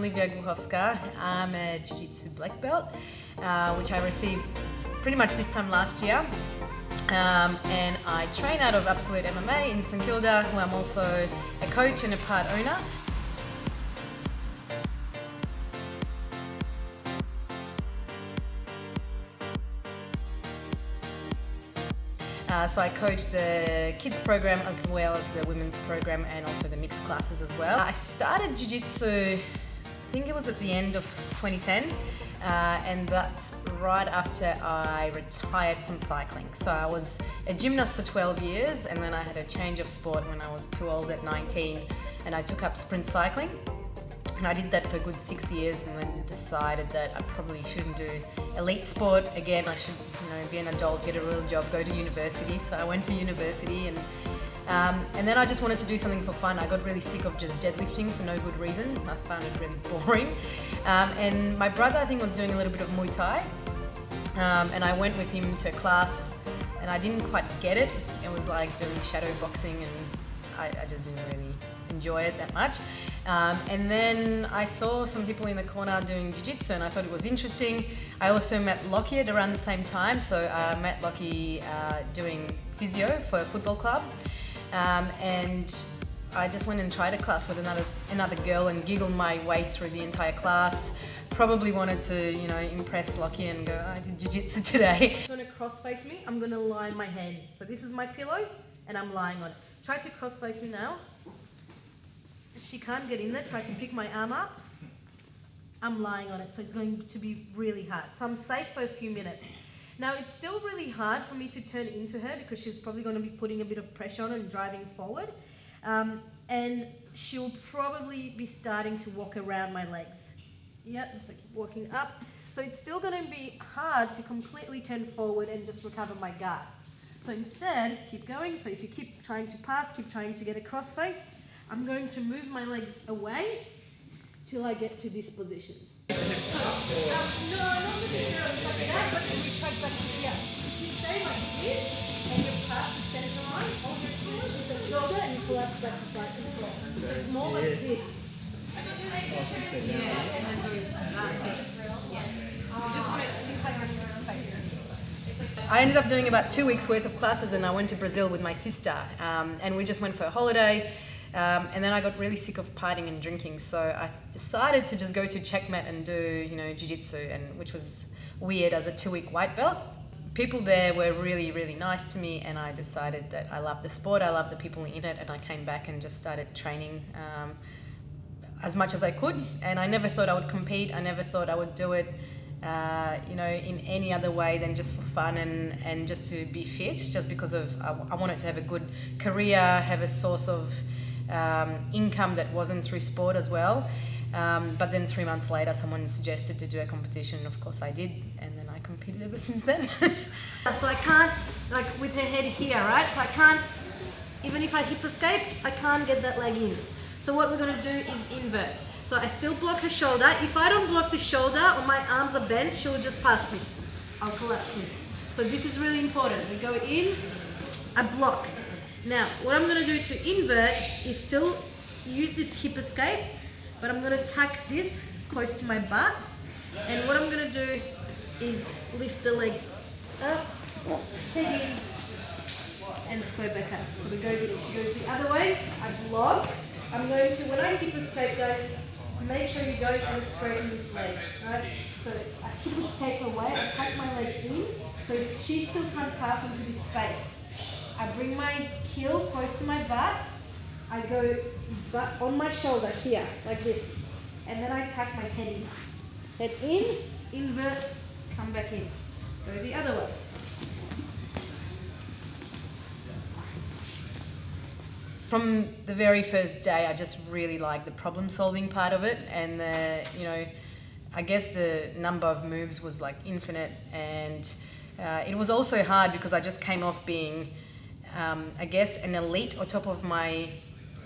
Livia Gluchovska. I'm a Jiu-Jitsu black belt, which I received pretty much this time last year. And I train out of Absolute MMA in St Kilda, where I'm also a coach and a part owner. So I coach the kids program as well as the women's program and also the mixed classes as well. I started Jiu-Jitsu, I think it was at the end of 2010, and that's right after I retired from cycling. So I was a gymnast for 12 years and then I had a change of sport when I was too old at 19 and I took up sprint cycling. And I did that for a good 6 years and then decided that I probably shouldn't do elite sport again. I should, be an adult, get a real job, go to university. So I went to university and then I just wanted to do something for fun. I got really sick of just deadlifting for no good reason. I found it really boring. And my brother, I think, was doing a little bit of Muay Thai. And I went with him to a class and I didn't quite get it. It was like doing shadow boxing and I just didn't really enjoy it that much. And then I saw some people in the corner doing Jiu-Jitsu and I thought it was interesting. I also met Lockie at around the same time. So I met Lockie doing physio for a football club. And I just went and tried a class with another girl and giggled my way through the entire class. Probably wanted to, impress Lockie and go, I did Jiu-Jitsu today. If you want to cross face me, I'm going to lie my hand. So this is my pillow and I'm lying on it. Try to cross face me now. She can't get in there. Try to pick my arm up. I'm lying on it, so it's going to be really hard. So I'm safe for a few minutes. Now it's still really hard for me to turn into her because she's probably going to be putting a bit of pressure on and driving forward. And she'll probably be starting to walk around my legs. Yep, just keep walking up. So it's still going to be hard to completely turn forward and just recover my guard. So instead, keep going. So if you keep trying to pass, keep trying to get a cross face, I'm going to move my legs away till I get to this position. So, no, not necessarily like that, but then you try back to here. If you stay like this and you pass the center line, hold your foot, just the shoulder, and you pull up back to side control. So it's more like this. Yeah, and then so that's it. You just want to think like space. I ended up doing about 2 weeks worth of classes and I went to Brazil with my sister and we just went for a holiday. And then I got really sick of partying and drinking, so I decided to just go to Checkmat and do, Jiu-Jitsu, and which was weird as a 2-week white belt. People there were really, really nice to me, and I decided that I love the sport, I love the people in it, and I came back and just started training as much as I could. And I never thought I would compete. I never thought I would do it, in any other way than just for fun and just to be fit, just because of I wanted to have a good career, have a source of income that wasn't through sport as well. But then 3 months later someone suggested to do a competition and of course I did, and then I competed ever since then. So I can't, like with her head here, right? So I can't, even if I hip escape, I can't get that leg in. So what we're going to do is invert. So I still block her shoulder. If I don't block the shoulder or my arms are bent, she'll just pass me. I'll collapse in. So this is really important. We go in, I block. Now, what I'm going to do to invert is still use this hip escape, but I'm going to tuck this close to my butt. And what I'm going to do is lift the leg up, head in, and square back up. So we go, she goes the other way, I block. I'm going to, when I hip escape, guys, make sure you don't go straight in this leg, right? So I hip escape away, I tuck my leg in, so she still can't pass into this space. I bring my heel close to my butt, I go on my shoulder here, like this, and then I tuck my head in. Head in, invert, come back in. Go the other way. From the very first day, I just really liked the problem-solving part of it, and I guess the number of moves was like infinite, and it was also hard because I just came off being, I guess, an elite on top of my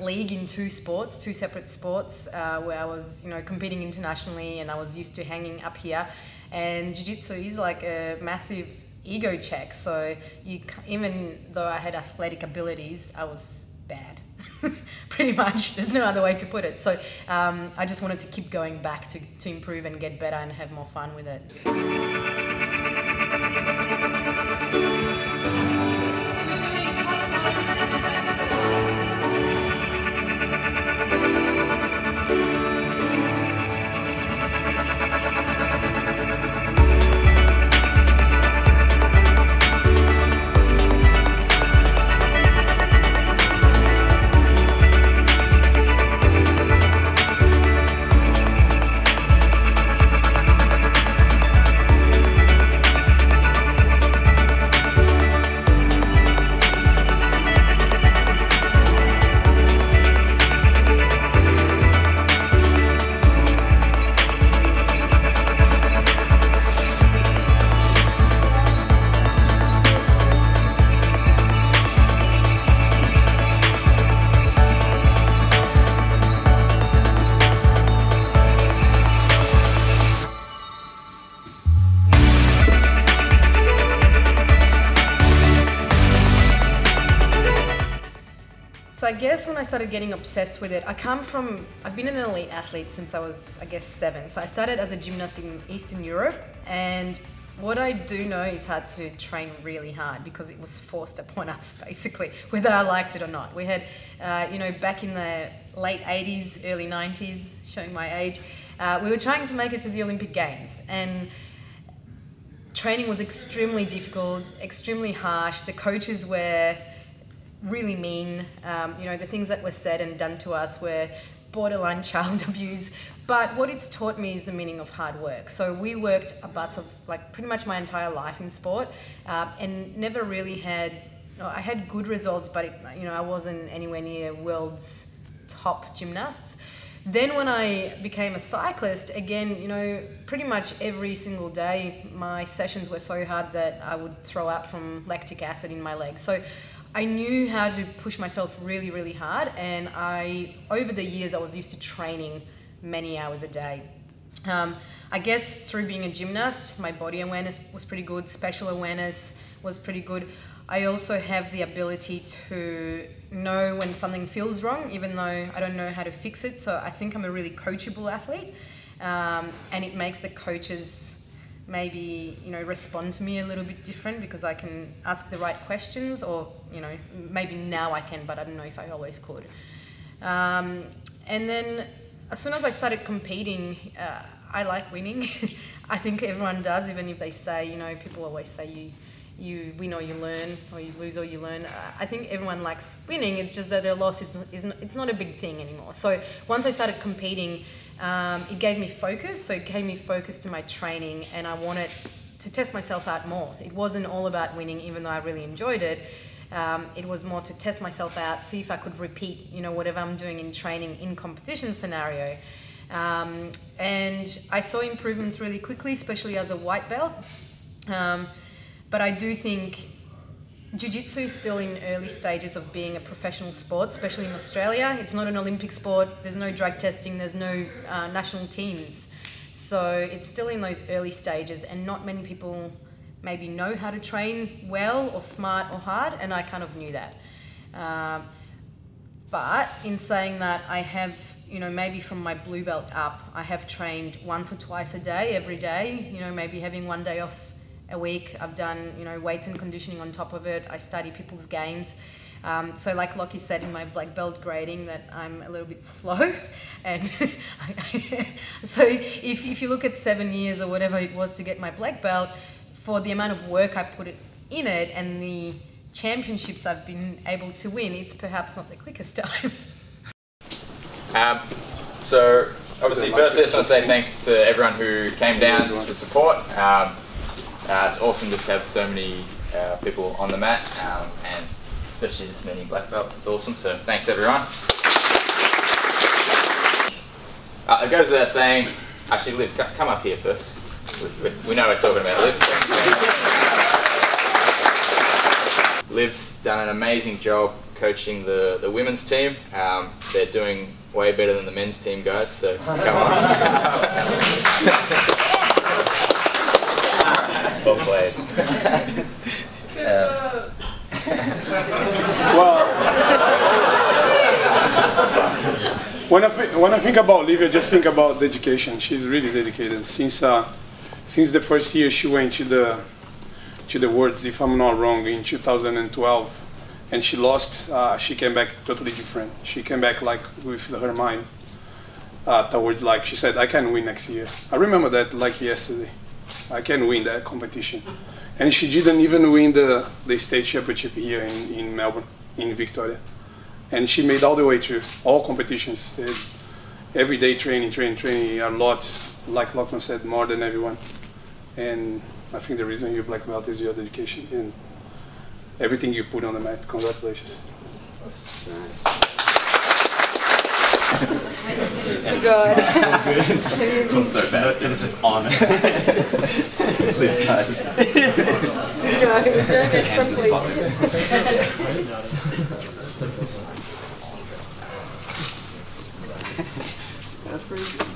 league in two separate sports, where I was, competing internationally, and I was used to hanging up here. And Jiu-Jitsu is like a massive ego check. So even though I had athletic abilities, I was bad. Pretty much, there's no other way to put it. So I just wanted to keep going back to improve and get better and have more fun with it. So I guess when I started getting obsessed with it, I've been an elite athlete since I was, I guess, 7. So I started as a gymnast in Eastern Europe, and what I do know is how to train really hard because it was forced upon us, basically, whether I liked it or not. We had, back in the late 80s, early 90s, showing my age, we were trying to make it to the Olympic Games, and training was extremely difficult, extremely harsh. The coaches were really mean. The things that were said and done to us were borderline child abuse. But what it's taught me is the meaning of hard work. So we worked a butts of pretty much my entire life in sport, and never really I had good results, but I wasn't anywhere near world's top gymnasts. Then when I became a cyclist, again, pretty much every single day, my sessions were so hard that I would throw up from lactic acid in my legs. So I knew how to push myself really, really hard, and over the years, I was used to training many hours a day. I guess through being a gymnast, my body awareness was pretty good, spatial awareness was pretty good. I also have the ability to know when something feels wrong, even though I don't know how to fix it. So I think I'm a really coachable athlete, and it makes the coaches maybe respond to me a little bit different because I can ask the right questions, or maybe now I can, but I don't know if I always could. And then as soon as I started competing, I like winning. I think everyone does, even if they say, people always say you win or you learn, or you lose or you learn. I think everyone likes winning. It's just that a loss it's not a big thing anymore. So once I started competing, it gave me focus. So it gave me focus to my training, and I wanted to test myself out more. It wasn't all about winning, even though I really enjoyed it. It was more to test myself out, see if I could repeat, whatever I'm doing in training in competition scenario. And I saw improvements really quickly, especially as a white belt. But I do think Jiu-Jitsu is still in early stages of being a professional sport, especially in Australia. It's not an Olympic sport, there's no drug testing, there's no national teams. So it's still in those early stages, and not many people maybe know how to train well or smart or hard, and I kind of knew that. But in saying that, I have, maybe from my blue belt up, I have trained once or twice a day, every day, maybe having one day off a week. I've done, weights and conditioning on top of it. I study people's games. So like Lockie said in my black belt grading, that I'm a little bit slow. And so if you look at 7 years or whatever it was to get my black belt, for the amount of work I put in it and the championships I've been able to win, it's perhaps not the quickest time. So obviously first I just want to say thanks to everyone who came down to support. It's awesome just to have so many people on the mat, and especially this many black belts. It's awesome, so thanks everyone. It goes without saying, actually Liv, come up here first. We know we're talking about Liv. So. Liv's done an amazing job coaching the women's team. They're doing way better than the men's team, guys, so come on. Well played. Well. When I think about Livia, I just think about dedication. She's really dedicated. Since the first year she went to the Worlds, if I'm not wrong, in 2012, and she lost, she came back totally different. She came back like with her mind towards, like she said, I can win next year. I remember that like yesterday. I can win that competition. And she didn't even win the state championship here in Melbourne, in Victoria. And she made all the way through all competitions. Every day training, a lot, like Lachlan said, more than everyone. And I think the reason you're black belt is your dedication and everything you put on the mat. Congratulations. God. I'm so bad. It's just on. Please, guys. No, we're doing it properly. That's pretty good.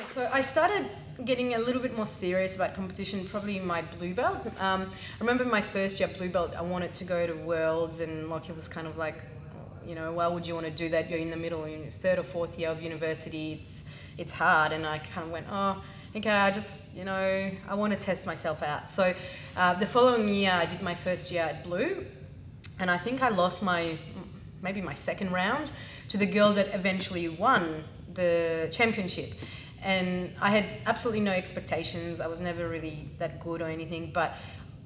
So I started getting a little bit more serious about competition probably in my blue belt. I remember my first year blue belt, I wanted to go to Worlds, and Lockie was kind of like, you know, why would you want to do that? You're in the middle, in your third or fourth year of university, it's hard. And I kind of went, oh, okay, I just, you know, I want to test myself out. So the following year, I did my first year at blue, and I think I lost maybe my second round to the girl that eventually won the championship. And I had absolutely no expectations. I was never really that good or anything, but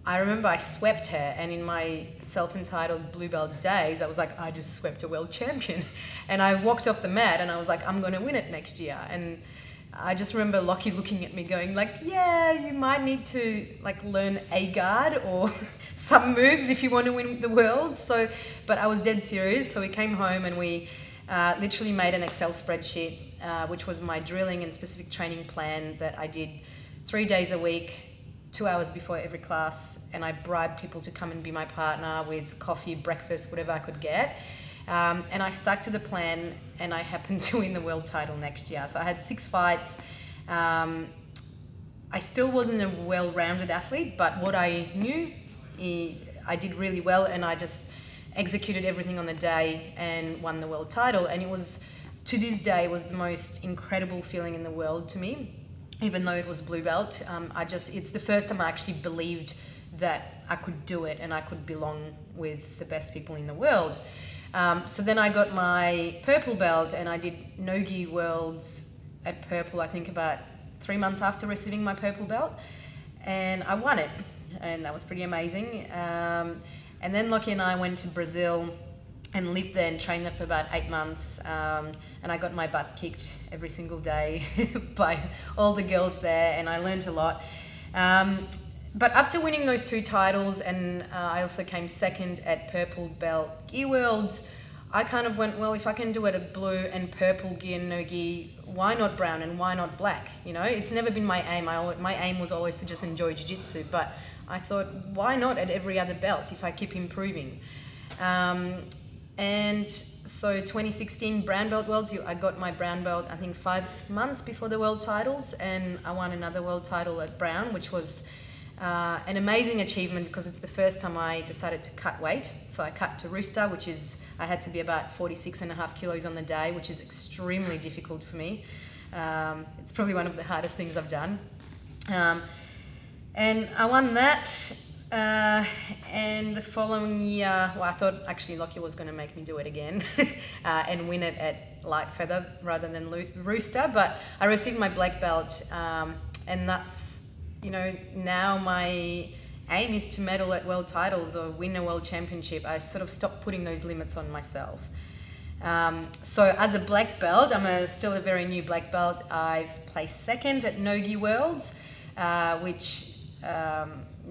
I remember I swept her, and in my self-entitled blue belt days, I was like, I just swept a world champion. And I walked off the mat and I was like, I'm gonna win it next year. And I just remember Lockie looking at me going like, yeah, you might need to like learn a guard or some moves if you want to win the world. So, but I was dead serious. So we came home and we literally made an Excel spreadsheet, which was my drilling and specific training plan that I did 3 days a week, 2 hours before every class, and I bribed people to come and be my partner with coffee, breakfast, whatever I could get. And I stuck to the plan, and I happened to win the world title next year. So I had 6 fights. I still wasn't a well-rounded athlete, but what I knew, I did really well, and I just executed everything on the day and won the world title. And it was, to this day, was the most incredible feeling in the world to me. Even though it was blue belt, it's the first time I actually believed that I could do it and I could belong with the best people in the world. So then I got my purple belt, and I did Nogi Worlds at purple, I think about 3 months after receiving my purple belt, and I won it, and that was pretty amazing. And then Lockie and I went to Brazil and lived there and trained there for about 8 months, and I got my butt kicked every single day by all the girls there, and I learned a lot. But after winning those 2 titles, and I also came second at purple belt gi worlds, I kind of went, well, if I can do it at blue and purple gi and no gi, why not brown and why not black? You know, it's never been my aim. My aim was always to just enjoy jiu-jitsu, but I thought, why not at every other belt if I keep improving? And so 2016 brown belt worlds, I got my brown belt, I think 5 months before the world titles, and I won another world title at brown, which was an amazing achievement because it's the first time I decided to cut weight. So I cut to Rooster, which is, I had to be about 46.5 kilos on the day, which is extremely difficult for me. It's probably one of the hardest things I've done. And I won that. And the following year, well, I thought actually Lockie was going to make me do it again and win it at light feather rather than Rooster, but I received my black belt, and that's, you know, now my aim is to medal at world titles or win a world championship. I sort of stopped putting those limits on myself. So as a black belt, I'm still a very new black belt. I've placed second at Nogi Worlds, which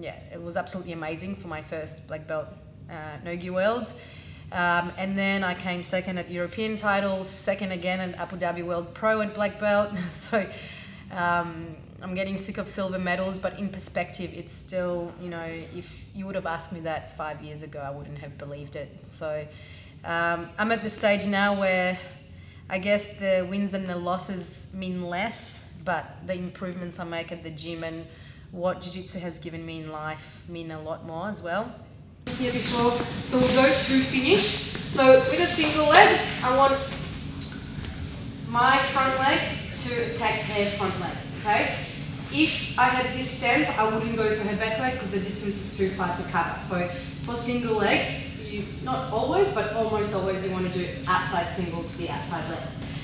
yeah, it was absolutely amazing for my first black belt Nogi Worlds. And then I came second at European titles, second again at Abu Dhabi World Pro at black belt. So I'm getting sick of silver medals, but in perspective, it's still, you know, if you would have asked me that 5 years ago, I wouldn't have believed it. So I'm at the stage now where I guess the wins and the losses mean less, but the improvements I make at the gym and what Jiu-Jitsu has given me in life mean a lot more as well. Here before, so we'll go to finish. So with a single leg, I want my front leg to attack her front leg, okay? If I had this stance, I wouldn't go for her back leg because the distance is too far to cover. So for single legs, you, not always, but almost always you want to do outside single to the outside leg.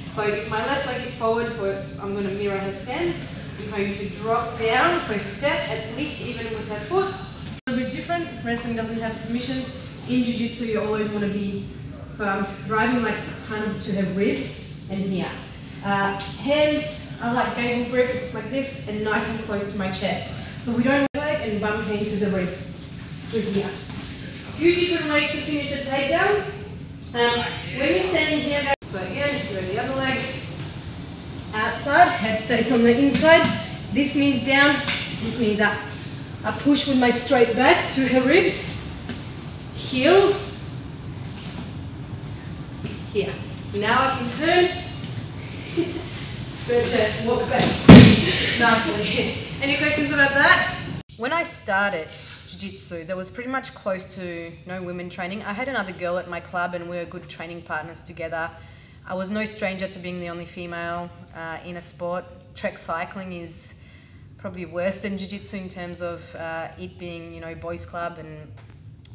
So if my left leg is forward, I'm going to mirror her stance. I'm going to drop down, so step at least even with her foot. A little bit different, wrestling doesn't have submissions. In Jiu-Jitsu you always want to be, so I'm driving like kind of to her ribs and here. Hands are like gable grip, like this, and nice and close to my chest. So we don't leg and bump into the ribs, to here. A few different ways to finish a takedown. When you're standing here, guys, so again, go the other leg, outside, head stays on the inside, this knee's down, this knee's up. I push with my straight back to her ribs, heel, here. Now I can turn, stretch it, walk back nicely. Any questions about that? When I started Jiu-Jitsu, there was pretty much close to no women training. I had another girl at my club and we were good training partners together. I was no stranger to being the only female in a sport. Trek cycling is probably worse than Jiu-Jitsu in terms of it being, you know, boys club, and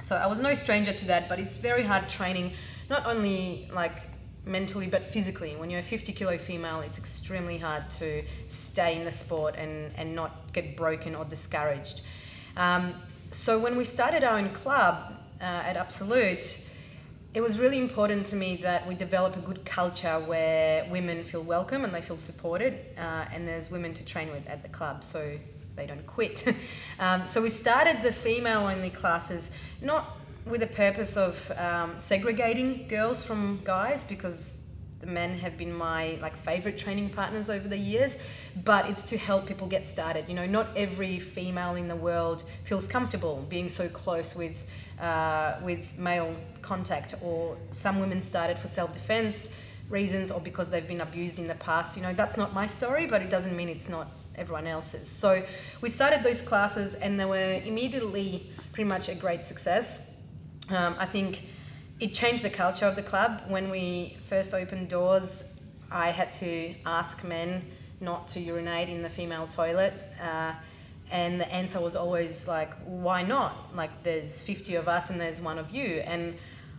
so I was no stranger to that. But it's very hard training, not only like mentally but physically. When you're a 50-kilo female, it's extremely hard to stay in the sport and not get broken or discouraged. So when we started our own club at Absolute, it was really important to me that we develop a good culture where women feel welcome and they feel supported, and there's women to train with at the club so they don't quit. So we started the female-only classes not with the purpose of segregating girls from guys, because the men have been my favorite training partners over the years, but it's to help people get started. You know, not every female in the world feels comfortable being so close with male contact, or some women started for self-defense reasons or because they've been abused in the past. You know, that's not my story, but it doesn't mean it's not everyone else's. So we started those classes and they were immediately pretty much a great success. I think it changed the culture of the club. When we first opened doors, I had to ask men not to urinate in the female toilet. And the answer was always like, why not? Like, there's 50 of us and there's one of you. And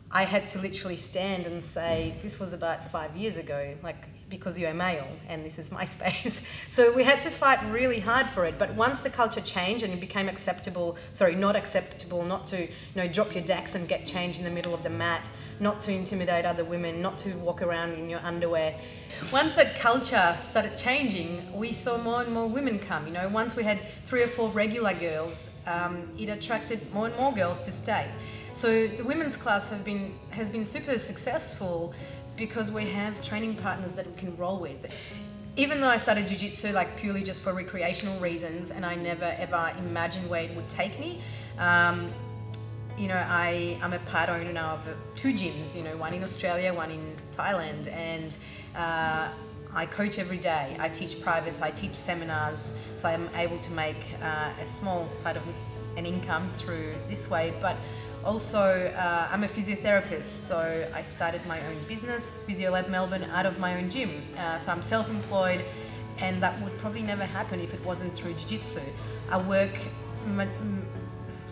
I had to literally stand and say, this was about 5 years ago, because you're a male and this is my space. So we had to fight really hard for it. But once the culture changed and it became acceptable, not acceptable, not to drop your dacks and get changed in the middle of the mat, not to intimidate other women, not to walk around in your underwear. Once that culture started changing, we saw more and more women come. You know, once we had 3 or 4 regular girls, it attracted more and more girls to stay. So the women's class has been super successful because we have training partners that we can roll with. Even though I started Jiu-Jitsu purely just for recreational reasons, and I never ever imagined where it would take me, you know, I'm a part owner now of 2 gyms, you know, one in Australia, one in Thailand, and I coach every day. I teach privates, I teach seminars, so I'm able to make a small part of an income through this way. But also, I'm a physiotherapist, so I started my own business, Physiolab Melbourne, out of my own gym. So I'm self-employed, and that would probably never happen if it wasn't through Jiu-Jitsu. I work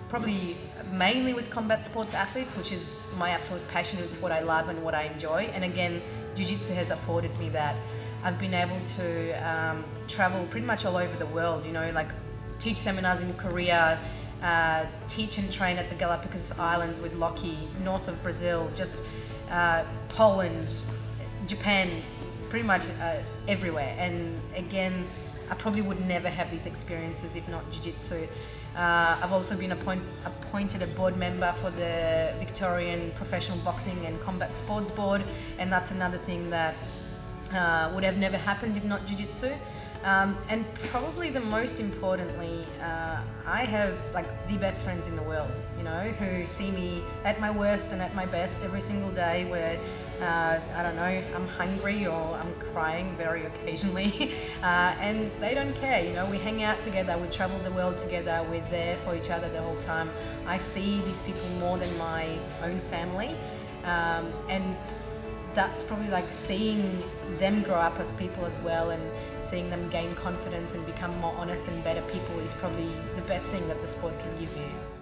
probably mainly with combat sports athletes, which is my absolute passion. It's what I love and what I enjoy. And again, Jiu-Jitsu has afforded me that. I've been able to travel pretty much all over the world, you know, teach seminars in Korea, teach and train at the Galapagos Islands with Lockie, north of Brazil, just Poland, Japan, pretty much everywhere. And again, I probably would never have these experiences if not Jiu-Jitsu. I've also been appointed a board member for the Victorian Professional Boxing and Combat Sports Board, and that's another thing that would have never happened if not Jiu-Jitsu. And probably the most importantly, I have the best friends in the world, you know, who see me at my worst and at my best every single day, where I don't know, I'm hungry or I'm crying very occasionally, and they don't care. You know, we hang out together, we travel the world together, we're there for each other the whole time. I see these people more than my own family, and that's probably like seeing them grow up as people as well, and seeing them gain confidence and become more honest and better people is probably the best thing that the sport can give you.